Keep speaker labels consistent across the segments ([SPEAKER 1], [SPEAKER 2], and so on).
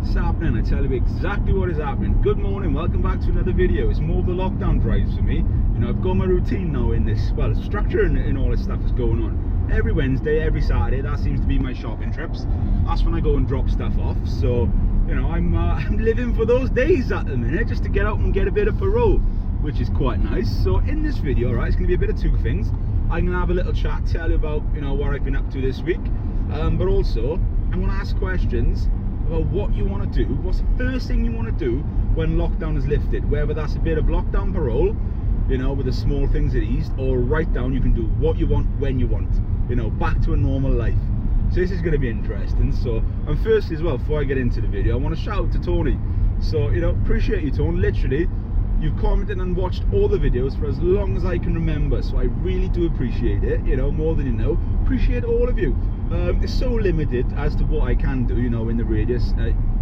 [SPEAKER 1] what's happening? I tell you exactly what is happening. Good morning, welcome back to another video. It's more of the lockdown drives for me. You know, I've got my routine now in this, well, structure and all this stuff is going on. Every Wednesday, every Saturday, that seems to be my shopping trips. That's when I go and drop stuff off. So, you know, I'm living for those days at the minute, just to get out and get a bit of parole, which is quite nice. So in this video, right, it's going to be a bit of two things. I'm going to have a little chat, tell you about, you know, what I've been up to this week. But also, I'm going to ask questions about what you want to do. What's the first thing you want to do when lockdown is lifted? Whether that's a bit of lockdown parole, you know, with the small things at ease, or right down, you can do what you want when you want, you know, back to a normal life. So this is going to be interesting. So, and firstly as well, before I get into the video, I want to shout out to Tony. So, you know, appreciate you, Tony. Literally, you've commented and watched all the videos for as long as I can remember, so I really do appreciate it, you know, more than you know. Appreciate all of you. It's so limited as to what I can do, you know, in the radius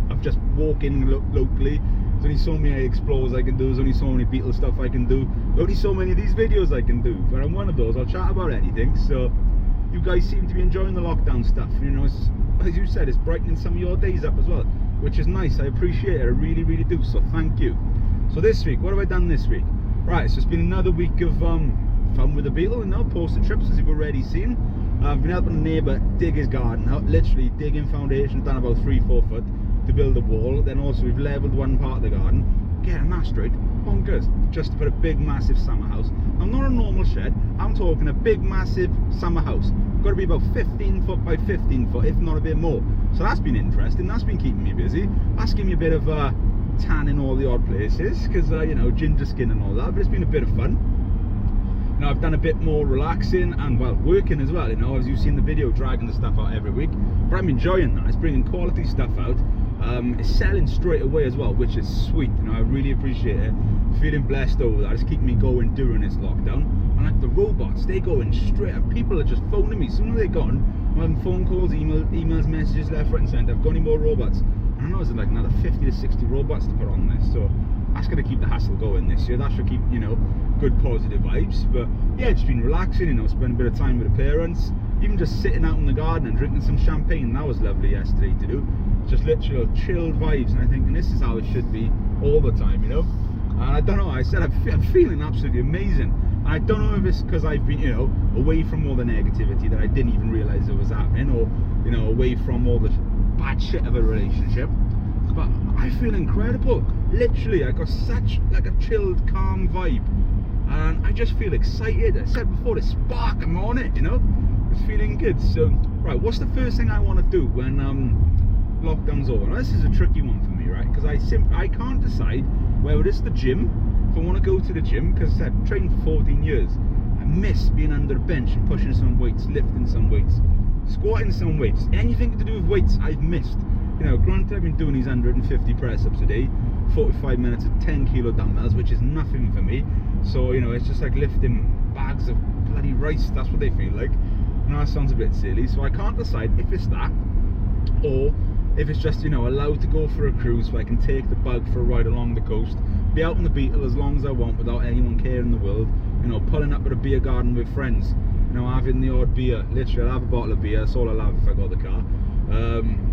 [SPEAKER 1] of just walking locally. There's only so many explores I can do, there's only so many Beatles stuff I can do, there's only so many of these videos I can do, but I'm one of those, I'll chat about anything. So you guys seem to be enjoying the lockdown stuff, you know, it's, as you said, it's brightening some of your days up as well, which is nice. I appreciate it, I really, really do, so thank you. So this week, what have I done this week? Right, so it's been another week of fun with the Beetle, you know, posted trips, as you've already seen. I've been helping a neighbour dig his garden out, literally digging foundations down about 3-4 foot to build a wall. Then also we've levelled one part of the garden, getting that straight, bonkers, just to put a big massive summer house. I'm not a normal shed, I'm talking a big massive summer house. Got to be about 15 foot by 15 foot, if not a bit more. So that's been interesting, that's been keeping me busy. That's giving me a bit of tan in all the odd places, because you know, ginger skin and all that, but it's been a bit of fun. You know, I've done a bit more relaxing and, well, working as well, you know, as you've seen the video, dragging the stuff out every week, but I'm enjoying that. It's bringing quality stuff out. It's selling straight away as well, which is sweet, you know, I really appreciate it. Feeling blessed over that. It's keeping me going during this lockdown. And like the robots, they going straight up. People are just phoning me. As soon as they're gone, I'm having phone calls, emails, messages left, right and centre. I've got any more robots? And I know there's like another 50 to 60 robots to put on this, so that's going to keep the hassle going this year. That should keep, you know, good positive vibes. But yeah, just been relaxing, you know, spending a bit of time with the parents, even just sitting out in the garden and drinking some champagne. That was lovely yesterday to do. Just literal chilled vibes, and I think this is how it should be all the time, you know. And I don't know, I said I'm feeling absolutely amazing. And I don't know if it's because I've been, you know, away from all the negativity that I didn't even realise it was happening, or, you know, away from all the bad shit of a relationship, but I feel incredible. Literally, I got such like a chilled, calm vibe, and I just feel excited. I said before, the spark, I'm on it, you know. It's feeling good. So right, what's the first thing I want to do when lockdown's over? Now, this is a tricky one for me, right, because I can't decide whether it's the gym, if I want to go to the gym, because I've trained for 14 years. I miss being under a bench and pushing some weights, lifting some weights, squatting some weights, anything to do with weights I've missed. You know, granted, I've been doing these 150 press-ups a day, 45 minutes of 10 kilo dumbbells, which is nothing for me. So, you know, it's just like lifting bags of bloody rice, that's what they feel like. Now that sounds a bit silly, so I can't decide if it's that, or if it's just, you know, allowed to go for a cruise so I can take the bug for a ride along the coast, be out in the Beetle as long as I want without anyone caring in the world, you know, pulling up at a beer garden with friends, you know, having the odd beer. Literally, I'll have a bottle of beer, that's all I'll have if I got the car.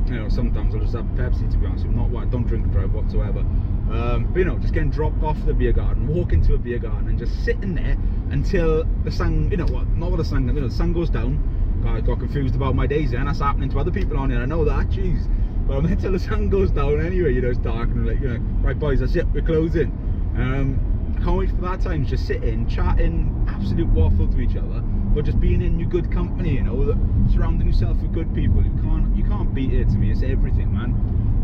[SPEAKER 1] You know, sometimes I'll just have Pepsi, to be honest with you. I don't drink and drive whatsoever. But you know, just getting dropped off the beer garden, walking to a beer garden and just sitting there until the sun, you know what, not what the sun, you know, the sun goes down. I got confused about my days then, that's happening to other people on here, I know that, jeez. But I'm until the sun goes down anyway, you know, it's dark and like, you know, right boys, that's it, we're closing. I can't wait for that time, just sitting, chatting, absolute waffle to each other, but just being in your good company, you know, surrounding yourself with good people. You can't beat it to me, it's everything, man.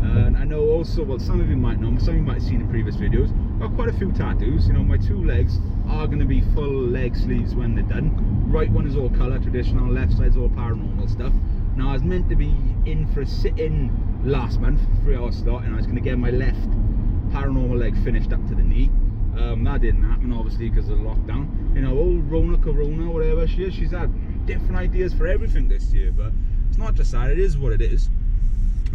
[SPEAKER 1] And I know also, well, some of you might know, some of you might have seen in previous videos, I've got quite a few tattoos. You know, my two legs are going to be full leg sleeves when they're done. Right one is all colour, traditional, left side's all paranormal stuff. Now, I was meant to be in for a sit-in last month, 3-hour slot, and I was going to get my left paranormal leg finished up to the knee. That didn't happen, obviously, because of the lockdown. You know, old Rona Corona, whatever she is, she's had different ideas for everything this year, but it's not just that, it is what it is.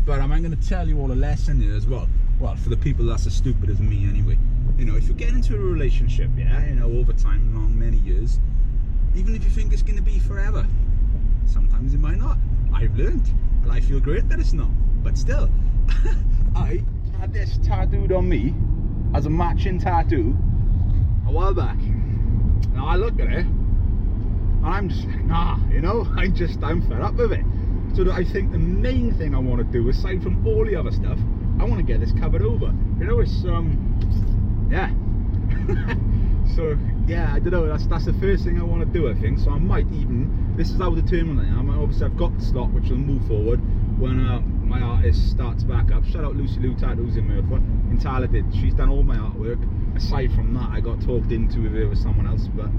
[SPEAKER 1] But I'm going to tell you all a lesson here as well. Well, for the people that's as stupid as me anyway. You know, if you get into a relationship, yeah, you know, over time, long, many years, even if you think it's going to be forever, sometimes it might not. I've learned, and I feel great that it's not. But still, I had this tattooed on me as a matching tattoo a while back. Now I look at it and I'm just like, nah, you know, I'm fed up with it. So I think the main thing I want to do, aside from all the other stuff, I want to get this covered over. You know, it's yeah. So yeah, I don't know, that's the first thing I want to do, I think. So I might even, this is how determined I am. Obviously I've got the slot which will move forward when my artist starts back up. Shout out Lucy Lou Tattoos in Merthyr, in Tyler did. She's done all my artwork. Aside from that, I got talked into with someone else, but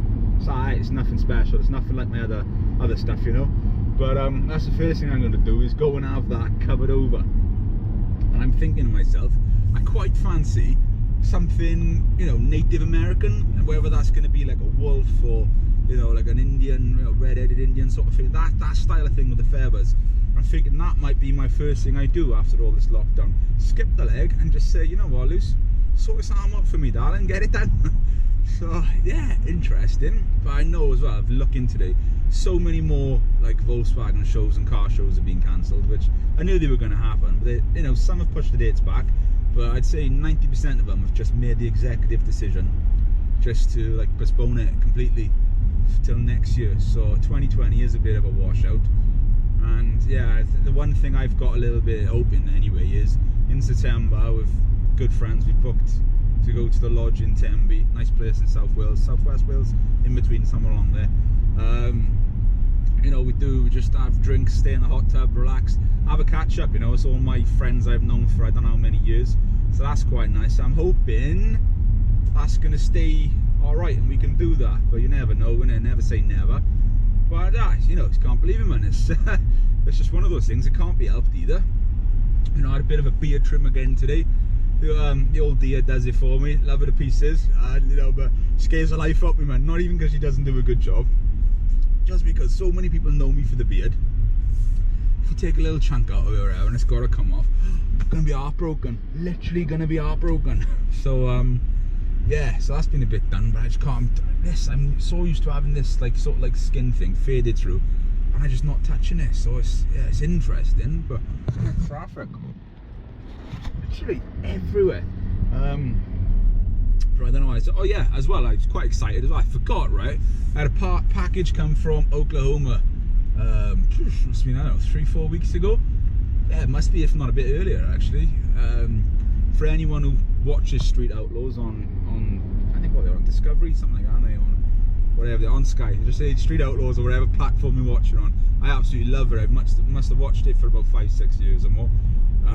[SPEAKER 1] it's nothing special. It's nothing like my other stuff, you know. But that's the first thing I'm going to do, is go and have that covered over. And I'm thinking to myself, I quite fancy something, you know, Native American, whether that's going to be like a wolf or, you know, like an Indian, you know, red-headed Indian sort of thing, that style of thing with the feathers. I'm thinking that might be my first thing I do after all this lockdown. Skip the leg and just say, you know what, Luce, sort this arm up for me, darling, get it done. So yeah, interesting. But I know as well, I've looked into today, so many more like Volkswagen shows and car shows have been cancelled, which I knew they were going to happen. But they, you know, some have pushed the dates back, but I'd say 90% of them have just made the executive decision just to like postpone it completely till next year. So 2020 is a bit of a washout. And yeah, the one thing I've got a little bit open anyway is in September with good friends, we've booked to go to the lodge in Tenby, nice place in South Wales, Southwest Wales, in between, somewhere along there. You know, we just have drinks, stay in the hot tub, relax, have a catch up. You know, it's all my friends I've known for I don't know how many years, so that's quite nice. I'm hoping that's gonna stay all right and we can do that, but you never know, innit? Never say never. But you know, you can't believe it, man. It's just one of those things. It can't be helped either. You know, I had a bit of a beard trim again today. The old dear does it for me, love her to pieces, and you know, but scares the life out of me, man. Not even because she doesn't do a good job, just because so many people know me for the beard. If you take a little chunk out of her hair and it's got to come off, it's gonna be heartbroken, literally gonna be heartbroken. So yeah, so that's been a bit done, but I just can't. I'm so used to having this like sort of like skin thing faded through, and I'm just not touching it. So it's, yeah, it's interesting, but traffic literally everywhere. I don't know why. Oh yeah, as well, I was quite excited as well. I forgot, right? I had a package come from Oklahoma. Must have been, I don't know, 3-4 weeks ago. Yeah, it must be, if not a bit earlier actually. For anyone who watches Street Outlaws on I think what they're on Discovery, something like that, aren't they? On whatever, they're on Sky. Just say Street Outlaws or whatever platform you're watching on. I absolutely love it. I must have watched it for about 5-6 years or more.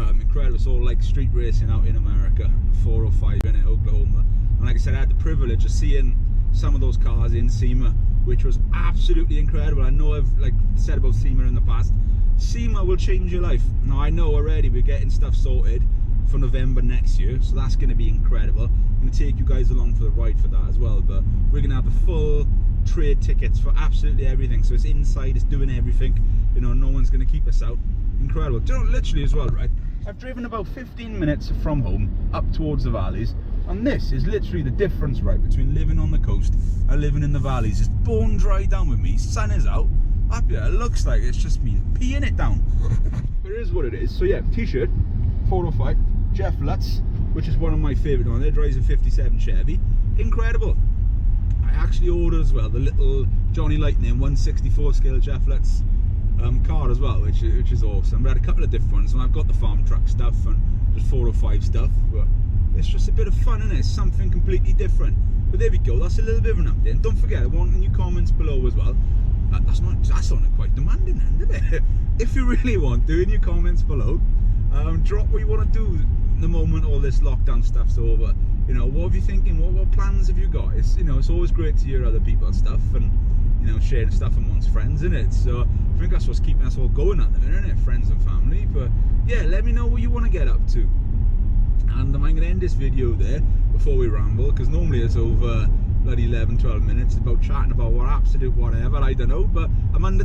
[SPEAKER 1] Incredible. It's all like street racing out in America, 405 in Oklahoma. And like I said, I had the privilege of seeing some of those cars in SEMA, which was absolutely incredible. I know I've like said about SEMA in the past. SEMA will change your life. Now I know already we're getting stuff sorted for November next year, so that's going to be incredible. I'm going to take you guys along for the ride for that as well, but we're going to have the full trade tickets for absolutely everything. So it's inside, it's doing everything, you know, no one's going to keep us out. Incredible. Do you know, literally as well, right? I've driven about 15 minutes from home up towards the valleys, and this is literally the difference, right, between living on the coast and living in the valleys. It's bone dry down with me, sun is out. Up here, it looks like it's just me peeing it down. But it is what it is. So yeah, t-shirt, 405, Jeff Lutz, which is one of my favourite on there, drives a 57 Chevy. Incredible. I actually ordered as well the little Johnny Lightning 164 scale Jeff Lutz car as well, which is awesome. We had a couple of different ones, and I've got the farm truck stuff and just 405 stuff, but it's just a bit of fun, isn't it? It's something completely different. But there we go, that's a little bit of an update. And don't forget, I want in your comments below as well. That's sounded quite demanding then, didn't it? If you really want to, in your comments below, drop what you want to do the moment all this lockdown stuff's over. You know, what have you thinking? What plans have you got? It's, you know, it's always great to hear other people's stuff and, you know, sharing stuff amongst friends, isn't it? So I think that's what's keeping us all going at the minute, isn't it? Friends and family. But yeah, let me know what you want to get up to. And I'm going to end this video there before we ramble, because normally it's over bloody 11-12 minutes about chatting about what absolute whatever, I don't know, but I'm under